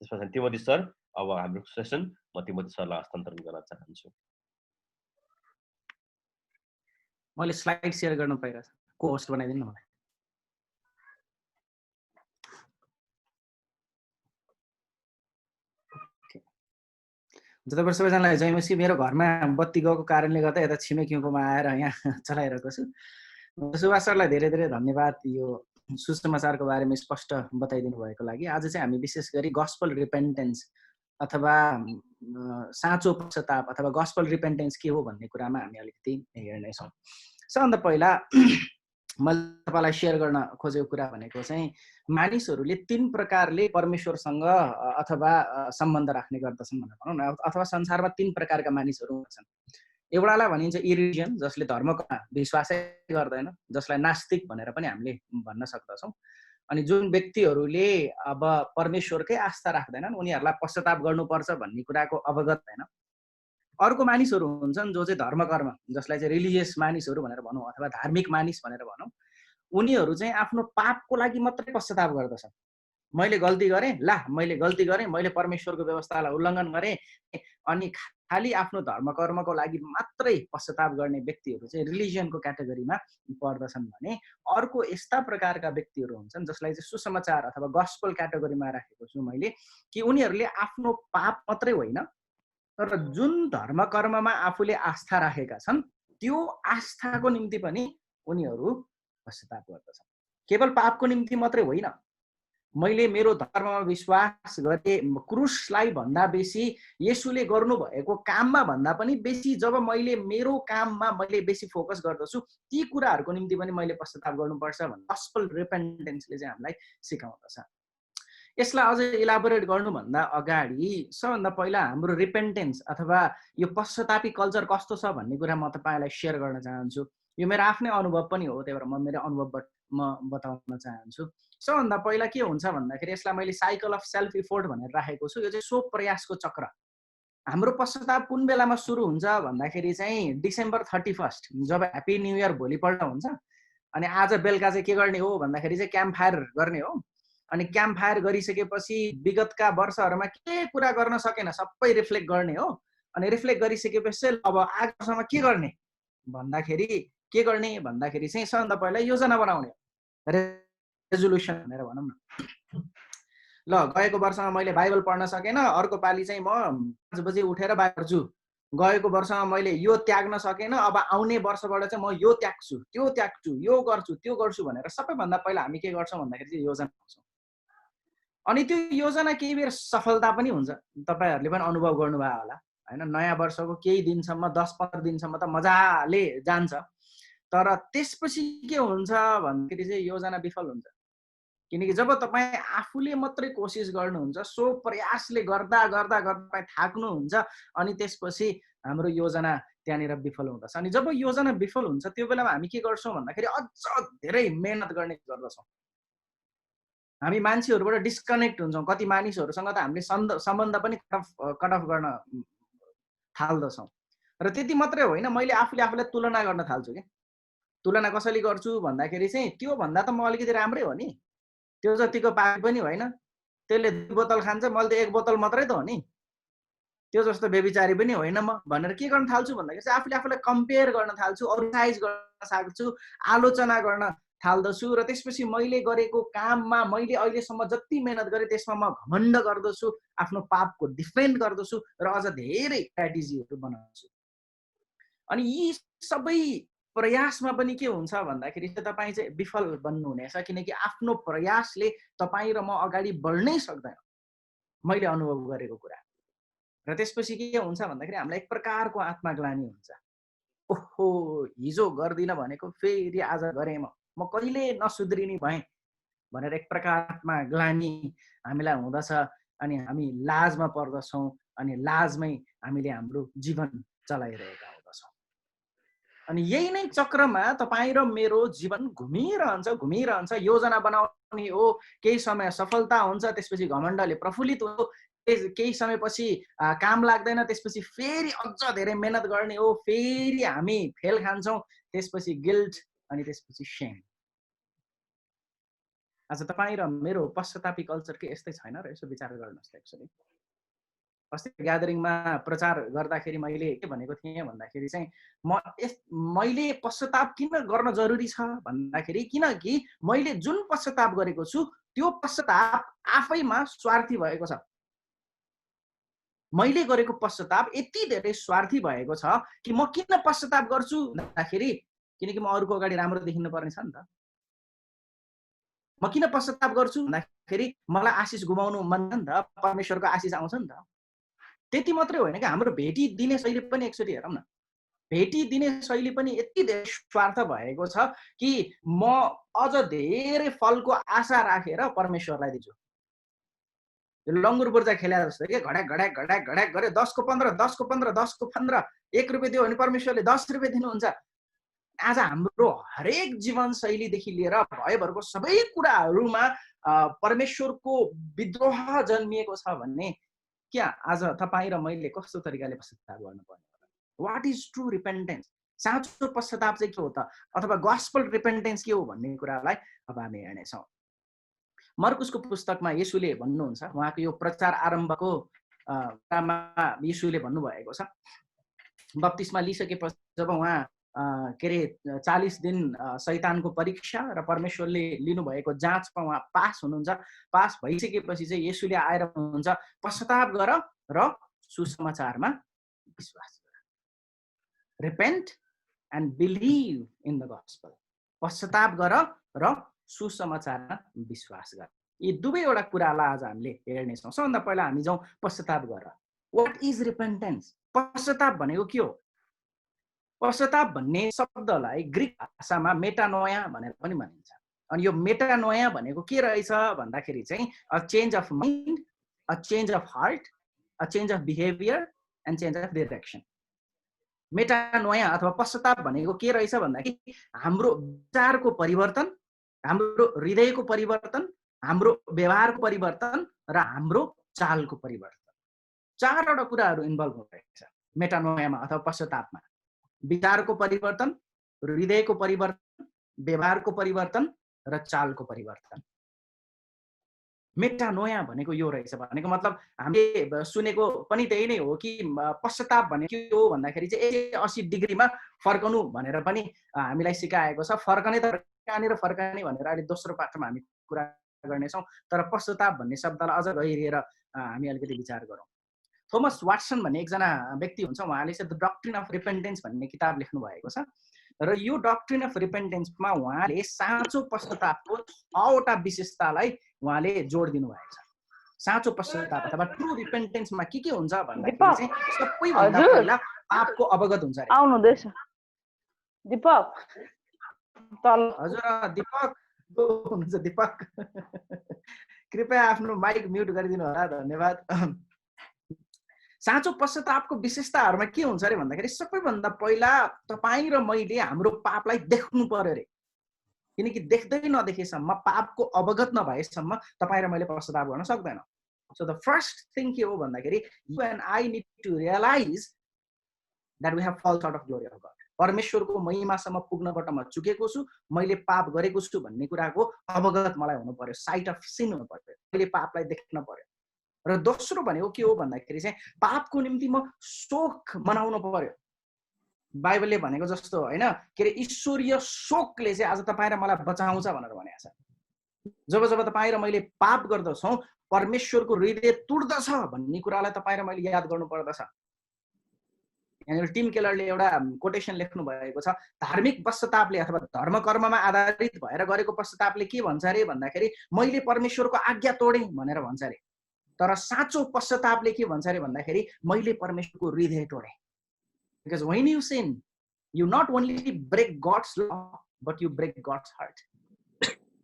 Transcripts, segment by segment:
त्यसपछि तिमोथी सर, अब हाम्रो सेसन म तिमोथी सरलाई हस्तान्तरण गर्न चाहन्छु। मैले स्लाइड सेयर गर्न पाइरहेको छु, को होस्ट बनाइदिनु न मलाई। तपाईहरु सबैजनालाई जय मसी। मेरो घरमा बत्ती गएको कारणले गर्दा यता छिमेकीकोमा आएर यहाँ चलाइरहेको छु। सुभाष सरलाई धेरै धेरै धन्यवाद यो सुसमाचारको बारेमा स्पष्ट बताइदिनु भएको लागि। आज चाहिँ हामी विशेष गरी गस्पल रिपेन्टेन्स अथवा साँचो पश्चाताप अथवा गस्पल रिपेन्टेन्स के हो भन्ने कुरामा हामी अलिकति हेर्नेछौँ। सबभन्दा पहिला मैले तपाईँलाई सेयर गर्न खोजेको कुरा भनेको चाहिँ मानिसहरूले 3 प्रकारले परमेश्वरसँग अथवा सम्बन्ध राख्ने गर्दछन् भनेर भनौँ न, अथवा संसारमा 3 प्रकारका मानिसहरू हुन्छन्। एउटालाई भनिन्छ इरिजियन, जसले धर्ममा विश्वासै गर्दैन, जसलाई नास्तिक भनेर पनि हामीले भन्न सक्दछौँ। अनि जुन व्यक्तिहरूले अब परमेश्वरकै आस्था राख्दैनन् उनीहरूलाई पश्चाताप गर्नुपर्छ भन्ने कुराको अवगत छैन। अर्को मानिसहरू हुन्छन् जो चाहिँ धर्मकर्म, जसलाई चाहिँ रिलिजियस मानिसहरू भनेर भनौँ अथवा धार्मिक मानिस भनेर भनौँ। उनीहरू चाहिँ आफ्नो पापको लागि मात्रै पश्चाताप गर्दछन्। मैले गल्ती गरेँ, मैले गल्ती गरेँ, मैले परमेश्वरको व्यवस्थालाई उल्लङ्घन गरेँ, अनि खाली आफ्नो धर्मकर्मको लागि मात्रै पश्चाताप गर्ने व्यक्तिहरू चाहिँ रिलिजियनको क्याटेगोरीमा पर्दछन् भने अर्को यस्ता प्रकारका व्यक्तिहरू हुन्छन् जसलाई चाहिँ सुसमाचार अथवा गस्पल क्याटेगोरीमा राखेको छु मैले, कि उनीहरूले आफ्नो पाप मात्रै होइन तर जुन धर्मकर्ममा आफूले आस्था राखेका छन् त्यो आस्थाको निम्ति पनि उनीहरू पश्चाताप गर्दछन्। केवल पापको निम्ति मात्रै होइन, मैले मेरो धर्ममा विश्वास गरेँ, क्रुसलाई भन्दा बेसी येशूले गर्नुभएको काममा भन्दा पनि बेसी जब मैले मेरो काममा मैले बेसी फोकस गर्दछु ती कुराहरूको निम्ति पनि मैले पश्चाताप गर्नुपर्छ भन्ने गस्पल रिपेन्टेन्सले चाहिँ हामीलाई सिकाउँदछ। यसलाई अझै इलाबोरेट गर्नुभन्दा अगाडि सबभन्दा पहिला हाम्रो रिपेन्टेन्स अथवा यो पश्चातापी कल्चर कस्तो छ भन्ने कुरा म तपाईँलाई सेयर गर्न चाहन्छु। यो मेरो आफ्नै अनुभव पनि हो, त्यही भएर म मेरो अनुभवबाट म बताउन चाहन्छु। सबभन्दा पहिला के हुन्छ भन्दाखेरि यसलाई मैले साइकल अफ सेल्फ इफोर्ट भनेर राखेको छु। यो चाहिँ स्व प्रयासको चक्र। हाम्रो पश्चाताप कुन बेलामा सुरु हुन्छ भन्दाखेरि चाहिँ डिसेम्बर 31 जब ह्याप्पी न्यू इयर भोलिपल्ट हुन्छ अनि आज बेलुका चाहिँ के गर्ने हो भन्दाखेरि चाहिँ क्याम्प फायर गर्ने हो। अनि क्याम्प फायर गरिसकेपछि विगतका वर्षहरूमा के कुरा गर्न सकेन सबै रिफ्लेक्ट गर्ने हो। अनि रिफ्लेक्ट गरिसकेपछि अब आगामी वर्षमा के गर्ने भन्दाखेरि चाहिँ सबभन्दा पहिला योजना बनाउने, रेजोल्युसन भनेर भनौँ न। ल गएको वर्षमा मैले बाइबल पढ्न सकेन, अर्को पालि चाहिँ म 5 बजे उठेर बाइबल पढ्छु। गएको वर्षमा मैले यो त्याग्न सकेन, अब आउने वर्षबाट चाहिँ म यो त्याग्छु, त्यो त्याग्छु, यो गर्छु, त्यो गर्छु भनेर सबैभन्दा पहिला हामी के गर्छौँ भन्दाखेरि चाहिँ योजना बनाउँछौँ। अनि त्यो योजना केही बेर सफलता पनि हुन्छ, तपाईहरुले पनि अनुभव गर्नुभयो होला हैन। नयाँ वर्षको केही दिनसम्म 10-15 दिनसम्म त मजाले जान्छ, तर त्यसपछि के हुन्छ भन्दाखेरि चाहिँ योजना विफल हुन्छ। किनकि जब तपाई आफूले मात्रै कोसिस गर्नुहुन्छ, सो प्रयासले गर्दा गर्दा गर्दा थाक्नुहुन्छ अनि त्यसपछि हाम्रो योजना त्यहाँनिर विफल हुँदछ। अनि जब योजना विफल हुन्छ त्यो बेलामा हामी के गर्छौं भन्दाखेरि अझ धेरै मेहनत गर्ने गर्दछौं। हामी मान्छेहरुबाट डिस्कनेक्ट हुन्छौं। कति मानिसहरुसँग त हामीले सम्बन्ध पनि कट अफ गर्न थाल्दछौं। र त्यति मात्रै होइन, मैले आफूलाई तुलना गर्न थाल्छु के। तुलना कसरी गर्छु भन्दाखेरि चाहिँ त्यो भन्दा त म अलिकति राम्रै हो नि, त्यो जतिको पापी पनि होइन, त्यसले 2 बोतल खान्छ मैले त 1 बोतल मात्रै त हो नि, त्यो जस्तो व्यभिचारी पनि होइन म भनेर के गर्न थाल्छु भन्दाखेरि चाहिँ आफूलाई कम्पेयर गर्न थाल्छु, अरूसाइज गर्न थाल्छु, आलोचना गर्न थाल्दछु। र त्यसपछि मैले गरेको काममा मैले अहिलेसम्म जति मेहनत गरेँ त्यसमा म घमण्ड गर्दछु, आफ्नो पापको डिफेन्ड गर्दछु र अझ धेरै स्ट्र्याटेजीहरू बनाउँछु। अनि यी सबै प्रयासमा पनि के हुन्छ भन्दाखेरि चाहिँ तपाईँ चाहिँ विफल बन्नुहुनेछ, किनकि आफ्नो प्रयासले तपाईँ र म अगाडि बढ्नै सक्दैन, मैले अनुभव गरेको कुरा। र त्यसपछि के हुन्छ भन्दाखेरि हामीलाई एक प्रकारको आत्मग्लानि हुन्छ। ओहो, हिजो गर्दिन भनेको फेरि आज गरेँ, म कहिले नसुध्रिने भएँ भनेर एक प्रकारमा ग्लानि हामीलाई हुँदछ। अनि हामी लाजमा पर्दछौँ, अनि लाजमै हामीले हाम्रो जीवन चलाइरहेका हुँदछौँ। अनि यही नै चक्रमा तपाईँ र मेरो जीवन घुमिरहन्छ। योजना बनाउने हो, केही समय सफलता हुन्छ, त्यसपछि घमण्डले प्रफुल्लित हो, केही समयपछि काम लाग्दैन, त्यसपछि फेरि अझ धेरै मेहनत गर्ने हो, फेरि हामी फेल खान्छौँ, त्यसपछि गिल्ट अनि त्यसपछि शेम। आज तपाईँ र मेरो पश्चातापी कल्चर के यस्तै छैन र यसो विचार गर्नुहोस् त एक्चुअली। अस्ति ग्यादरिङमा प्रचार गर्दाखेरि मैले के भनेको थिएँ भन्दाखेरि चाहिँ मैले पश्चाताप किन गर्न जरुरी छ भन्दाखेरि किनकि मैले जुन पश्चाताप गरेको छु त्यो पश्चाताप आफैमा स्वार्थी भएको छ। मैले गरेको पश्चाताप यति धेरै स्वार्थी भएको छ कि म किन पश्चाताप गर्छु भन्दाखेरि किनकि म अरूको अगाडि राम्रो देखिनु पर्ने छ नि त। म किन पश्चाताप गर्छु भन्दाखेरि मलाई आशिष गुमाउनु मन छ नि त, परमेश्वरको आशिष आउँछ नि त। त्यति मात्रै होइन कि हाम्रो भेटी दिने शैली पनि एकचोटि हेरौँ न। भेटी दिने शैली पनि यति धेरै स्वार्थ भएको छ कि म अझ धेरै फलको आशा राखेर परमेश्वरलाई दिन्छु। यो लङ्गुर बुर्जा खेला जस्तो के घड्याक घड्याक घड्याक घड्याक गरे 10 को 15 10 को 15 10 को 15 1 रुपियाँ दियो भने परमेश्वरले 10 रुपियाँ दिनुहुन्छ। आज हाम्रो हरेक जीवनशैलीदेखि लिएर भयभरको सबै कुराहरूमा परमेश्वरको विद्रोह जन्मिएको छ भन्ने क्या आज तपाईँ र मैले कस्तो तरिकाले पश्चाताप गर्नुपर्ने? What is true repentance? साँचो पश्चाताप चाहिँ के हो त? अथवा गस्पल रिपेन्टेन्स के हो भन्ने कुरालाई अब हामी हेर्नेछौँ। मर्कुसको पुस्तकमा येशूले भन्नुहुन्छ, उहाँको यो प्रचार आरम्भको कुरामा येशूले भन्नुभएको छ, बप्तिस्मा लिइसकेपछि जब उहाँ के अरे 40 दिन शैतानको परीक्षा र परमेश्वरले लिनुभएको जाँचमा उहाँ पास हुनुहुन्छ। पास भइसकेपछि चाहिँ येशूले आएर भन्नुहुन्छ पश्चाताप गर र सुसमाचारमा विश्वास गर। Repent and believe in the gospel. पश्चाताप गर र सुसमाचारमा विश्वास गर। यी दुवैवटा कुरालाई आज हामीले हेर्नेछौँ। सबभन्दा पहिला हामी जाउँ पश्चाताप गर। What is repentance? पश्चाताप भनेको के हो? पश्चाताप भन्ने शब्दलाई ग्रीक भाषामा मेटानोया भनेर पनि भनिन्छ। अनि यो मेटानोया भनेको के रहेछ भन्दाखेरि चाहिँ a change of mind, a change of heart, a change of behaviour and change of direction. Metanoia अथवा पश्चाताप भनेको के रहेछ भन्दाखेरि हाम्रो विचारको परिवर्तन, हाम्रो हृदयको परिवर्तन, हाम्रो व्यवहारको परिवर्तन र हाम्रो चालको परिवर्तन। चारवटा कुराहरू इन्भल्भ हुँदैछ मेटानोयामा अथवा पश्चातापमा। विचारको परिवर्तन, हृदयको परिवर्तन, व्यवहारको परिवर्तन र चालको परिवर्तन। मेटानोया भनेको यो रहेछ। भनेको मतलब हामीले सुनेको पनि त्यही नै हो कि पश्चाताप भनेको के हो भन्दाखेरि चाहिँ 180 डिग्रीमा फर्कनु भनेर पनि हामीलाई सिकाएको छ। फर्कने त कहाँनिर फर्कने भनेर अहिले दोस्रो पाठमा हामी कुरा गर्नेछौँ। तर पश्चाताप भन्ने शब्दलाई अझ गहिरिएर हामी अलिकति विचार गरौँ। थोमस वाटसन भन्ने एकजना व्यक्ति हुन्छ, उहाँले चाहिँ द डक्ट्रिन अफ रिपेन्टेन्स भन्ने किताब लेख्नु भएको छ। र यो डक्ट्रिन अफ रिपेन्टेन्समा उहाँले साँचो पश्चातापको 6वटा विशेषतालाई उहाँले जोड दिनुभएको छ। साँचो पश्चाताप अथवा ट्रु रिपेन्टेन्समा के हुन्छ भन्दाखेरि चाहिँ सबैभन्दा पहिला पापको अवगत हुन्छ अरे। आउनुहुँदैछ दिपक तल। हजुर दिपक हुनुहुन्छ। दिपक कृपया आफ्नो माइक म्युट गरिदिनु होला, धन्यवाद। साँचो पश्चातापको विशेषताहरूमा के हुन्छ अरे भन्दाखेरि सबैभन्दा पहिला तपाईँ र मैले हाम्रो पापलाई देख्नु पर्यो अरे। किनकि देख्दै नदेखेसम्म, पापको अवगत नभएसम्म तपाईँ र मैले पश्चाताप गर्न सक्दैन। सो द फर्स्ट थिङ के हो भन्दाखेरि you and I need to realise that we have fall short of glory of God. परमेश्वरको महिमासम्म पुग्नबाट म चुकेको छु, मैले पाप गरेको छु भन्ने कुराको अवगत मलाई हुनु पर्यो, साइट अफ सिन हुनु पर्यो, मैले पापलाई देख्न पर्यो। र दोस्रो भनेको के हो भन्दाखेरि चाहिँ पापको निम्ति म शोक मनाउनु पर्यो। बाइबलले भनेको जस्तो होइन के अरे ईश्वरीय शोकले चाहिँ आज तपाईँ र मलाई बचाउँछ भनेर भनेको छ। जब जब तपाईँ र मैले पाप गर्दछौँ परमेश्वरको हृदय तुड्दछ भन्ने कुरालाई तपाईँ र मैले याद गर्नु पर्दछ। यहाँनिर टिम केलरले एउटा कोटेसन लेख्नु भएको छ, धार्मिक पश्चातापले अथवा धर्म कर्ममा आधारित भएर गरेको पश्चातापले के भन्छ अरे भन्दाखेरि मैले परमेश्वरको आज्ञा तोडेँ भनेर भन्छ अरे। तर साँचो पश्चातापले के भन्छ अरे भन्दाखेरि मैले परमेश्वरको हृदय तोडेँ। Because when you sin, you not only break God's law, but you break God's heart.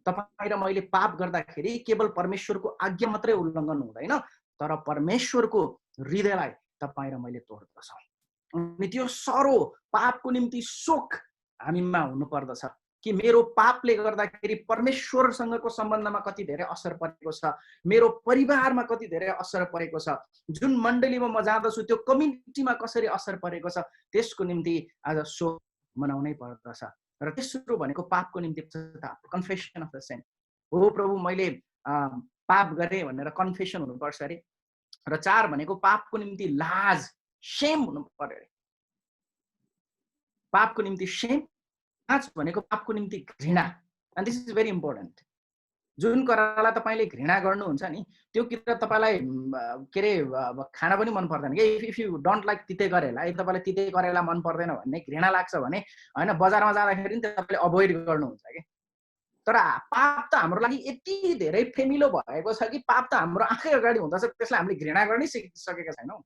तपाईँ र मैले पाप गर्दाखेरि केवल परमेश्वरको आज्ञा मात्रै उल्लङ्घन हुँदैन, तर परमेश्वरको हृदयलाई तपाईँ र मैले तोड्दछौँ। अनि त्यो सरो पापको निम्ति शोक हामीमा हुनुपर्दछ कि मेरो पापले गर्दाखेरि परमेश्वरसँगको सम्बन्धमा कति धेरै असर परेको छ, मेरो परिवारमा कति धेरै असर परेको छ, जुन मण्डलीमा म जाँदछु त्यो कम्युनिटीमा कसरी असर परेको छ, त्यसको निम्ति आज शोक मनाउनै पर्दछ। र तेस्रो भनेको पापको निम्ति कन्फेसन अफ द सिन। हो प्रभु मैले पाप गरेँ भनेर कन्फेसन हुनुपर्छ अरे। र 4 भनेको पापको निम्ति लाज, शेम हुनु पर्यो अरे। पापको निम्ति शेम। 5 भनेको पापको निम्ति घृणा। And this is very important. जुन कुरालाई तपाईँले घृणा गर्नुहुन्छ नि त्यो कुरा तपाईँलाई के अरे खान पनि मन पर्दैन कि। इफ यु डोन्ट लाइक तिते करेला, यदि तपाईँलाई तिते करेला मन पर्दैन भन्ने, घृणा लाग्छ भने होइन, बजारमा जाँदाखेरि नि तपाईँले अभोइड गर्नुहुन्छ कि। तर पाप त हाम्रो लागि यति धेरै प्रेमिलो भएको छ कि पाप त हाम्रो आँखै अगाडि हुँदछ, त्यसलाई हामीले घृणा गर्नै सिकिसकेका छैनौँ।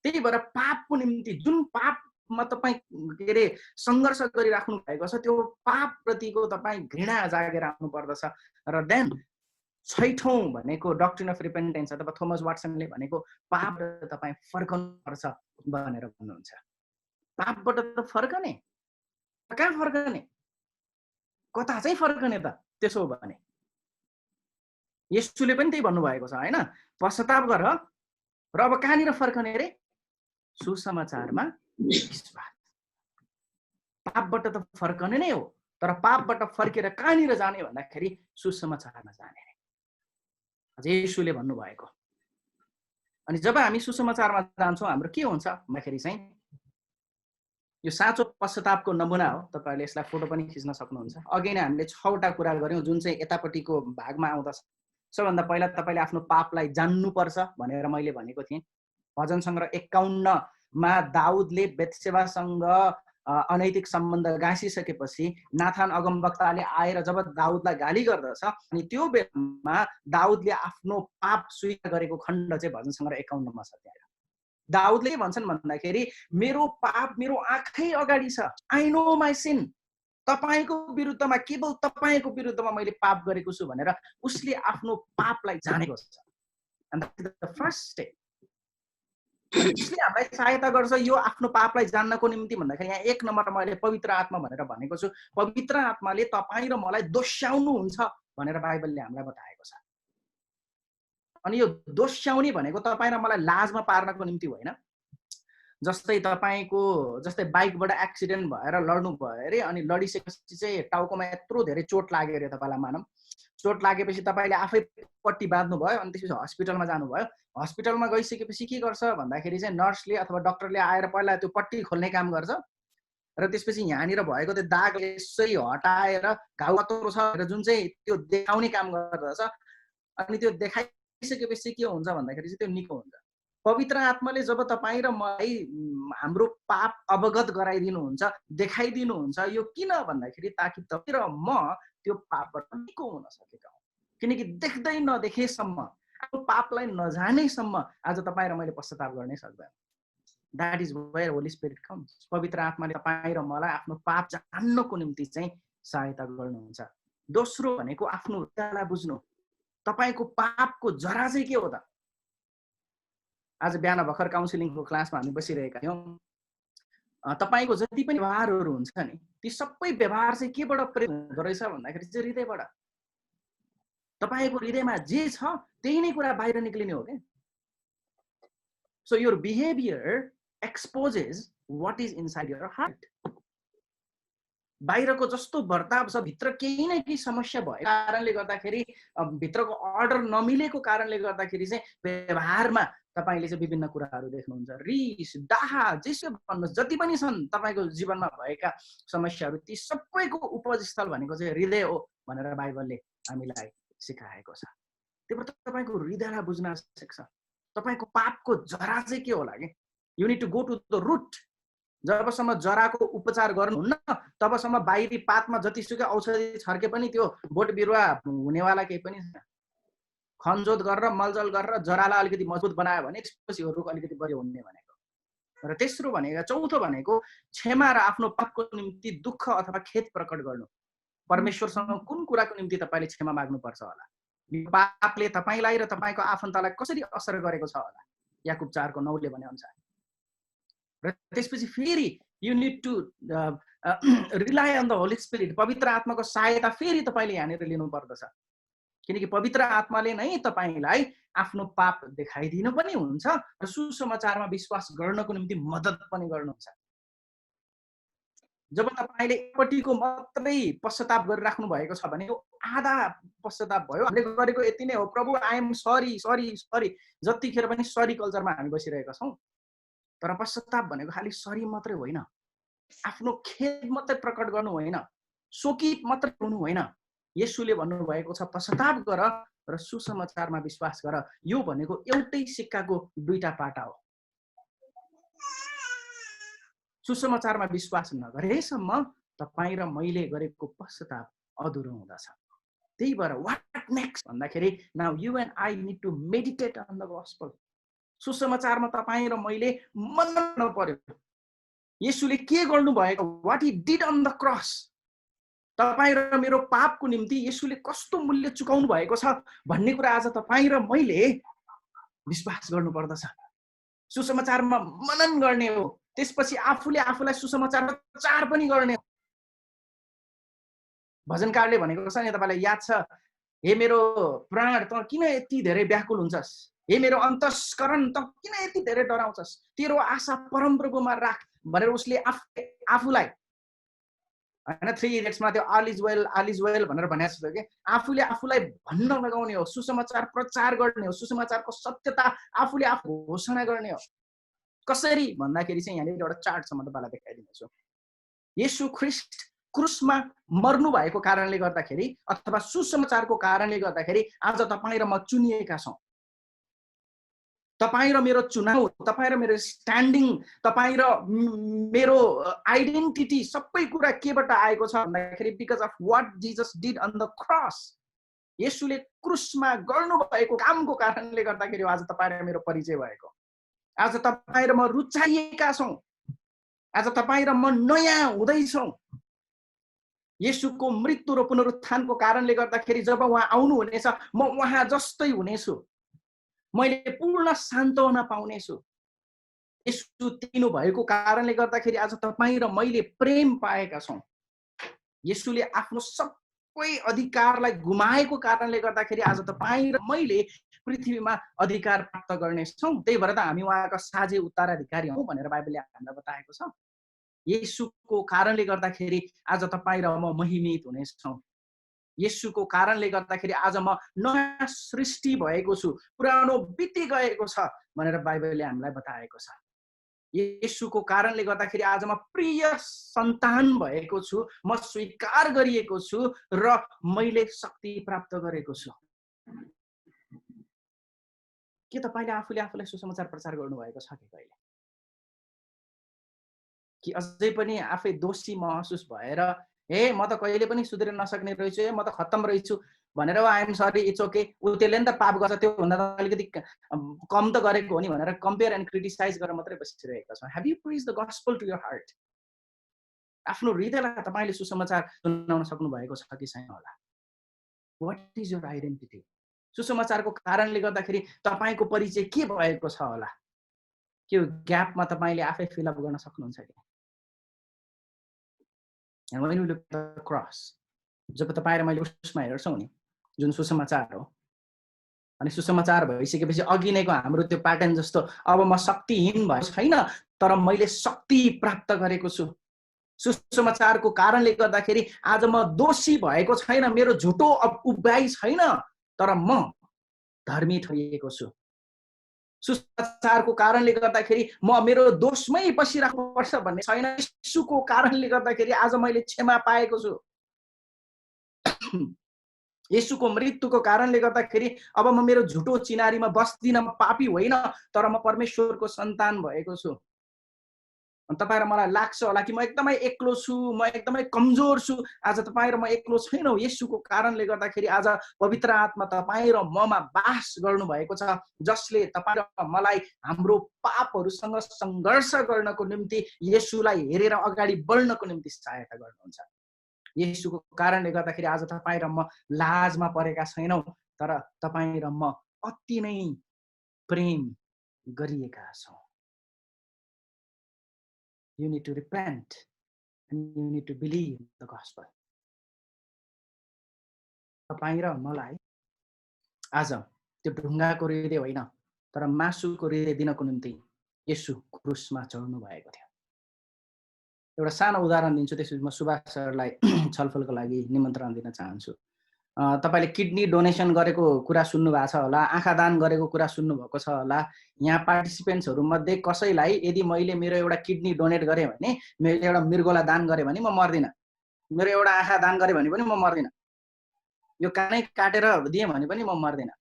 त्यही भएर पापको निम्ति जुन पापमा तपाईँ के अरे सङ्घर्ष गरिराख्नु भएको छ त्यो पापप्रतिको तपाईँ घृणा जागेर आउनु पर्दछ। र देन 6औं भनेको डक्ट्रिन अफ रिपेन्टेन्स अथवा थोमस वाटसनले भनेको पापबाट तपाईँ फर्कनु पर्छ भनेर भन्नुहुन्छ। पापबाट त फर्कने, कहाँ फर्कने, कता चाहिँ फर्कने त त्यसो भने? येशूले पनि त्यही भन्नुभएको छ होइन, पश्चाताप गर र अब कहाँनिर फर्कने रे? सुसमाचारमा विश्वास। पापबाट त फर्कने नै हो, तर पापबाट फर्केर कहाँनिर जाने भन्दाखेरि सुसमाचारमा जाने रे, येशूले भन्नुभएको। अनि जब हामी सुसमाचारमा जान्छौँ हाम्रो के हुन्छ भन्दाखेरि चाहिँ यो साँचो पश्चातापको नमुना हो। तपाईँहरूले यसलाई फोटो पनि खिच्न सक्नुहुन्छ। अघि नै हामीले 6वटा कुरा गऱ्यौँ जुन चाहिँ यतापट्टिको भागमा आउँदछ। सबभन्दा पहिला तपाईँले आफ्नो पापलाई जान्नुपर्छ भनेर मैले भनेको थिएँ। भजन सङ्ग्रह 51मा दाउदले बेत्सेबासँग अनैतिक सम्बन्ध गाँसिसकेपछि नाथान अगमवक्ताले आएर जब दाउदलाई गाली गर्दछ अनि त्यो बेलामा दाउदले आफ्नो पाप स्वीकार गरेको खण्ड चाहिँ भजन सङ्ग्रह 51मा छ। त्यहाँ दाउदले भन्छन् भन्दाखेरि मेरो पाप मेरो आँखै अगाडि छ, आई नो माई सिन, तपाईँको विरुद्धमा, केवल तपाईँको विरुद्धमा मैले पाप गरेको छु भनेर उसले आफ्नो पापलाई जानेको छ। And that is the first step. उसले हामीलाई सहायता गर्छ यो आफ्नो पापलाई जान्नको निम्ति भन्दाखेरि यहाँ 1 नम्बर मैले पवित्र आत्मा भनेर भनेको छु। पवित्र आत्माले तपाईँ र मलाई दोस्याउनुहुन्छ भनेर बाइबलले हामीलाई बताएको छ। अनि यो दोस्याउने भनेको तपाईँ र मलाई लाजमा पार्नको निम्ति होइन। जस्तै बाइकबाट एक्सिडेन्ट भएर लड्नु भयो अरे, अनि लडिसकेपछि चाहिँ टाउकोमा यत्रो धेरै चोट लाग्यो अरे तपाईँलाई मानौँ। चोट लागेपछि तपाईँले आफै पट्टी बाँध्नु भयो अनि त्यसपछि हस्पिटलमा जानुभयो। हस्पिटलमा गइसकेपछि के गर्छ भन्दाखेरि चाहिँ नर्सले अथवा डक्टरले आएर पहिला त्यो पट्टी खोल्ने काम गर्छ र त्यसपछि यहाँनिर भएको त्यो दाग यसै हटाएर घाउ कत्रो छ र जुन चाहिँ त्यो देखाउने काम गर्दछ। अनि त्यो देखाइसकेपछि के हुन्छ भन्दाखेरि चाहिँ त्यो निको हुन्छ। पवित्र आत्माले जब तपाईँ र मलाई हाम्रो पाप अवगत गराइदिनुहुन्छ, देखाइदिनुहुन्छ, यो किन भन्दाखेरि ताकि तपाईँ र म त्यो पापबाट निको हुन सकेका हौँ। किनकि देख्दै नदेखेसम्म, आफ्नो पापलाई नजानेसम्म आज तपाईँ र मैले पश्चाताप गर्नै सक्दैन। That is where holy spirit comes. पवित्र आत्माले तपाईँ र मलाई आफ्नो पाप जान्नको निम्ति चाहिँ सहायता गर्नुहुन्छ। दोस्रो भनेको आफ्नो हृदयलाई बुझ्नु। तपाईँको पापको जरा चाहिँ के हो त? आज बिहान भर्खर काउन्सिलिङको क्लासमा हामी बसिरहेका थियौँ। तपाईँको जति पनि व्यवहारहरू हुन्छ नि ती सबै व्यवहार चाहिँ केबाट प्रेरित हुँदो रहेछ भन्दाखेरि चाहिँ हृदयबाट। तपाईँको हृदयमा जे छ त्यही नै कुरा बाहिर निक्लिने हो क्या। So your behaviour exposes what is inside your heart. बाहिरको जस्तो बर्ताव छ भित्र केही न केही समस्या भएको कारणले गर्दाखेरि, भित्रको अर्डर नमिलेको कारणले गर्दाखेरि चाहिँ व्यवहारमा तपाईँले चाहिँ विभिन्न कुराहरू देख्नुहुन्छ। रिस, डाहा, जेसो भन्नुहोस्, जति पनि छन् तपाईँको जीवनमा भएका समस्याहरू ती सबैको उपजस्थल भनेको चाहिँ हृदय हो भनेर बाइबलले हामीलाई सिकाएको छ। त्यही भएर तपाईँको हृदयलाई बुझ्न आवश्यक छ। तपाईँको पापको जरा चाहिँ के होला कि? You need to go to the root. जबसम्म जराको उपचार गर्नुहुन्न तबसम्म बाहिरी पातमा जतिसुकै औषधि छर्के पनि त्यो बोट बिरुवा हुनेवाला केही पनि छैन। खनजोत गरेर मलजल गरेर जरालाई अलिकति मजबुत बनायो भने त्यसपछि रुख अलिकति बढी हुने भनेको। र तेस्रो भनेको, चौथो भनेको क्षमा र आफ्नो पापको निम्ति दुःख अथवा खेद प्रकट गर्नु। परमेश्वरसँग कुन कुराको निम्ति तपाईँले क्षमा माग्नुपर्छ होला? यो पापले तपाईँलाई र तपाईँको आफन्तलाई कसरी असर गरेको छ होला? याकुब 4:9ले भने अनुसार। र त्यसपछि फेरि you need to rely on the holy spirit. पवित्र आत्माको सहायता फेरि तपाईँले यहाँनिर लिनु पर्दछ। किनकि पवित्र आत्माले नै तपाईँलाई आफ्नो पाप देखाइदिनु पनि हुन्छ र सुसमाचारमा विश्वास गर्नको निम्ति मद्दत पनि गर्नुहुन्छ। जब तपाईले एकपट्टिको मात्रै पश्चाताप गरिराख्नु भएको छ भने आधा पश्चाताप भयो, हामीले गरेको यति नै हो, प्रभु I am sorry sorry sorry, जतिखेर पनि सरी कल्चरमा हामी बसिरहेका छौँ। तर पश्चाताप भनेको खालि सरी मात्रै होइन, आफ्नो खेद मात्रै प्रकट गर्नु होइन, शोकित मात्रै हुनु होइन। येशूले भन्नुभएको छ पश्चाताप गर र सुसमाचारमा विश्वास गर। यो भनेको एउटै सिक्काको दुईटा पाटा हो। सुसमाचारमा विश्वास नगरेसम्म तपाईँ र मैले गरेको पश्चाताप अधुरो हुँदछ। त्यही भएर व्हाट नेक्स्ट भन्दाखेरि now you and I need to meditate on the gospel. सुसमाचारमा तपाईँ र मैले मनन गर्नु पर्यो। येशूले के गर्नु भएको, what he did on the cross, तपाईँ र मेरो पापको निम्ति येशूले कस्तो मूल्य चुकाउनु भएको छ भन्ने कुरा आज तपाईँ र मैले विश्वास गर्नु पर्दछ। सुसमाचारमा मनन गर्ने हो, त्यसपछि आफूले आफूलाई सुसमाचार प्रचार पनि गर्ने हो। भजनकारले भनेको छ नि, तपाईलाई याद छ, हे मेरो प्राण त किन यति धेरै व्याकुल हुन्छस्, हे मेरो अन्तस्करण त किन यति धेरै डराउँछस्, तेरो आशा परमप्रभुमा राख भनेर उसले आफूलाई हैन 3 इडियट्समा त्यो ऑल इज वेल भनेर भनेको छ के, आफूले आफूलाई भन्न लगाउने हो, सुसमाचार प्रचार गर्ने हो, सुसमाचारको सत्यता आफूले आफू घोषणा गर्ने हो। कसरी भन्दाखेरि चाहिँ यहाँनिर एउटा चार्ट छ, म तपाईलाई देखाइदिन्छु। येशू ख्रीष्ट क्रुसमा मर्नु भएको कारणले गर्दाखेरि अथवा सुसमाचारको कारणले गर्दाखेरि आज तपाईँ र म चुनिएका छौँ। तपाईँ र मेरो चुनाव, तपाईँ र मेरो स्ट्यान्डिङ, तपाईँ र मेरो आइडेन्टिटी सबै कुरा केबाट आएको छ भन्दाखेरि because of what Jesus did on the cross. येशूले क्रुसमा गर्नुभएको कामको कारणले गर्दाखेरि आज तपाईँ र मेरो परिचय भएको। आज तपाईँ र म रुचाइएका छौँ। आज तपाईँ र म नयाँ हुँदैछौँ। येशूको मृत्यु र पुनरुत्थानको कारणले गर्दाखेरि जब उहाँ आउनुहुनेछ म उहाँ जस्तै हुनेछु, मैले पूर्ण सान्तवना पाउनेछु। येशू तिर्नु भएको कारणले गर्दाखेरि आज तपाईँ र मैले प्रेम पाएका छौँ। येशूले आफ्नो सबै अधिकारलाई गुमाएको कारणले गर्दाखेरि आज तपाईँ र मैले पृथ्वीमा अधिकार प्राप्त गर्नेछौँ। त्यही भएर त हामी उहाँका साझे उत्तराधिकारी हौँ भनेर बाइबलले हामीलाई बताएको छ। येशूको कारणले गर्दाखेरि आज तपाईँ र म महिमित हुनेछौँ। येशूको कारणले गर्दाखेरि आज म नयाँ सृष्टि भएको छु, पुरानो बिति गएको छ भनेर बाइबलले हामीलाई बताएको छ। येशूको कारणले गर्दाखेरि आज म प्रिय सन्तान भएको छु, म स्वीकार गरिएको छु र मैले शक्ति प्राप्त गरेको छु। के तपाईले आफूले आफूलाई सुसमाचार प्रचार गर्नुभएको छ कि कहिले? कि अझै पनि आफै दोषी महसुस भएर हे म त कहिले पनि सुध्रिन नसक्ने रहेछु, म त खत्तम रहेछु भनेर I am sorry it's okay, उ त्यसले नि त पाप गर्छ, त्यो भन्दा त अलिकति कम त गरेको हो नि भनेर कम्पेयर एन्ड क्रिटिसाइज गरेर मात्रै बसिरहेका छौँ। Have you preached the gospel to your heart? आफ्नो हृदयलाई तपाईले सुसमाचार सुनाउन सक्नु भएको छ कि छैन होला? What is your identity? सुसमाचारको कारणले गर्दाखेरि तपाईको परिचय के भएको छ होला? त्यो ग्यापमा तपाईले आफै फिल अप गर्न सक्नुहुन्छ कि? And when we look at the cross, जब तपाईँ र मैले उसमा हेर्छौँ नि, जुन सुसमाचार हो, अनि सुसमाचार भइसकेपछि अघि नैको हाम्रो त्यो प्याटर्न जस्तो अब म शक्तिहीन भएको छैन तर मैले शक्ति प्राप्त गरेको छु। सुसमाचारको कारणले गर्दाखेरि आज म दोषी भएको छैन, मेरो झुटो उभ्याइ छैन, तर म धर्मी ठहरिएको छु। सुसमाचारको कारणले गर्दाखेरि म मेरो दोषमै बसिराख्नुपर्छ भन्ने छैन। येशूको कारणले गर्दाखेरि आज मैले क्षमा पाएको छु। येशूको मृत्युको कारणले गर्दाखेरि अब म मेरो झुटो चिनारीमा बस्दिन, म पापी होइन तर म परमेश्वरको सन्तान भएको छु। तपाईँ र मलाई लाग्छ होला कि म एकदमै एक्लो छु, म एकदमै कमजोर छु। आज तपाईँ र म एक्लो छैनौँ। येशूको कारणले गर्दाखेरि आज पवित्र आत्मा तपाईँ र ममा वास गर्नु भएको छ, जसले तपाईँ र मलाई हाम्रो पापहरूसँग सङ्घर्ष गर्नको निम्ति येशूलाई हेरेर अगाडि बढ्नको निम्ति सहायता गर्नुहुन्छ। येशूको कारणले गर्दाखेरि आज तपाईँ र म लाजमा परेका छैनौँ, तर तपाईँ र म अति नै प्रेम गरिएका छौँ। You need to repent and you need to believe the gospel. तपाईँ र मलाई आज त्यो ढुङ्गाको हृदय होइन तर मासुको हृदय दिनको निम्ति येशू क्रुसमा चढ्नु भएको थियो। एउटा सानो उदाहरण दिन्छु, त्यसपछि म सुभाष सरलाई छलफलको लागि निमन्त्रण दिन चाहन्छु। तपाईले किडनी डोनेसन गरेको कुरा सुन्नु भएको छ होला, आँखा दान गरेको कुरा सुन्नुभएको छ होला। यहाँ पार्टिसिपेन्ट्सहरू मध्ये कसैलाई यदि मैले मेरो एउटा किडनी डोनेट गरेँ भने, मैले एउटा मृगलाई दान गरेँ भने म मर्दिनँ, मेरो एउटा आँखा दान गरेँ भने पनि म मर्दिनँ, यो कानै काटेर दिएँ भने पनि म मर्दिनँ।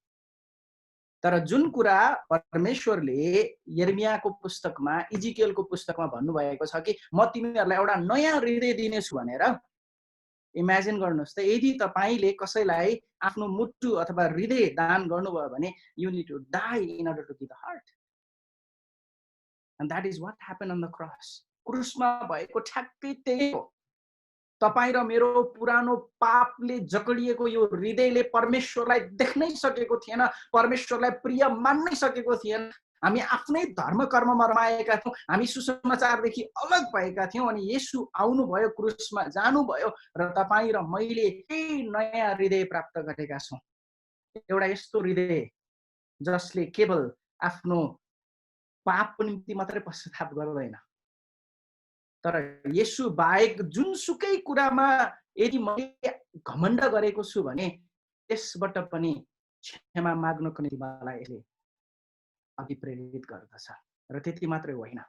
तर जुन कुरा परमेश्वरले यिर्मियाको पुस्तकमा, इजिकियलको पुस्तकमा भन्नुभएको छ कि म तिमीहरूलाई एउटा नयाँ हृदय दिनेछु भनेर, इमेजिन गर्नुहोस् त, यदि तपाईले कसैलाई आफ्नो मुट्टु अथवा हृदय दान गर्नुभयो भने you need to die in order to give the heart. And that is what happened on the cross. क्रुसमा भएको ठ्याक्कै त्यही हो। तपाई र मेरो पुरानो पापले जकडिएको यो हृदयले परमेश्वरलाई देख्नै सकेको थिएन, परमेश्वरलाई प्रिय मान्नै सकेको थिएन। हामी आफ्नै धर्म कर्ममा रमाएका थियौँ, हामी सुसमाचारदेखि अलग भएका थियौँ। अनि येशू आउनुभयो, क्रुसमा जानुभयो र तपाई र मैले केही नयाँ हृदय प्राप्त गरेका छौँ। एउटा यस्तो हृदय जसले केवल आफ्नो पापको निम्ति मात्रै पश्चाताप गर्दैन, तर येशू बाहेक जुनसुकै कुरामा यदि मैले घमण्ड गरेको छु भने त्यसबाट पनि क्षमा माग्नको निम्ति मलाई यसले अघि प्रेरित गर्दछ। र त्यति मात्रै होइन,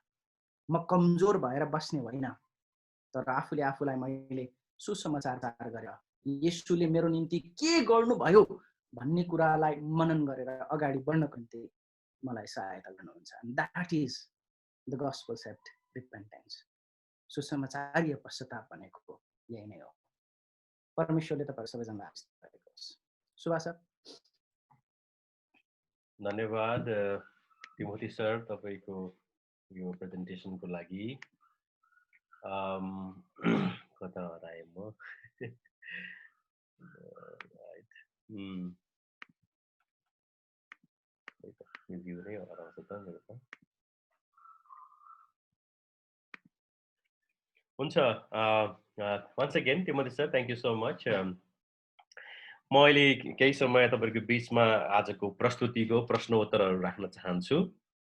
म कमजोर भएर बस्ने होइन, तर आफूले आफूलाई मैले सुसमाचार गरेर येशूले मेरो निम्ति के गर्नुभयो भन्ने कुरालाई मनन गरेर अगाडि बढ्नको निम्ति मलाई सहायता गर्नुहुन्छ। That is the gospel shaped repentance. सुसमाचारीय पश्चाताप भनेको यही नै हो। परमेश्वरले तपाईहरु सबैजनालाई आशीष दियोस्। सुभाष सर। धन्यवाद तिमोथी सर तपाईको यो प्रेजेन्टेसनको लागि। कता हराए म? रिभ्यू नै हराउँछ त मेरो त। हुन्छ, once again Timothy sir thank you so much. म अहिले केही समय तपाईहरुको बीचमा आजको प्रस्तुतिको प्रश्न उत्तरहरू राख्न चाहन्छु।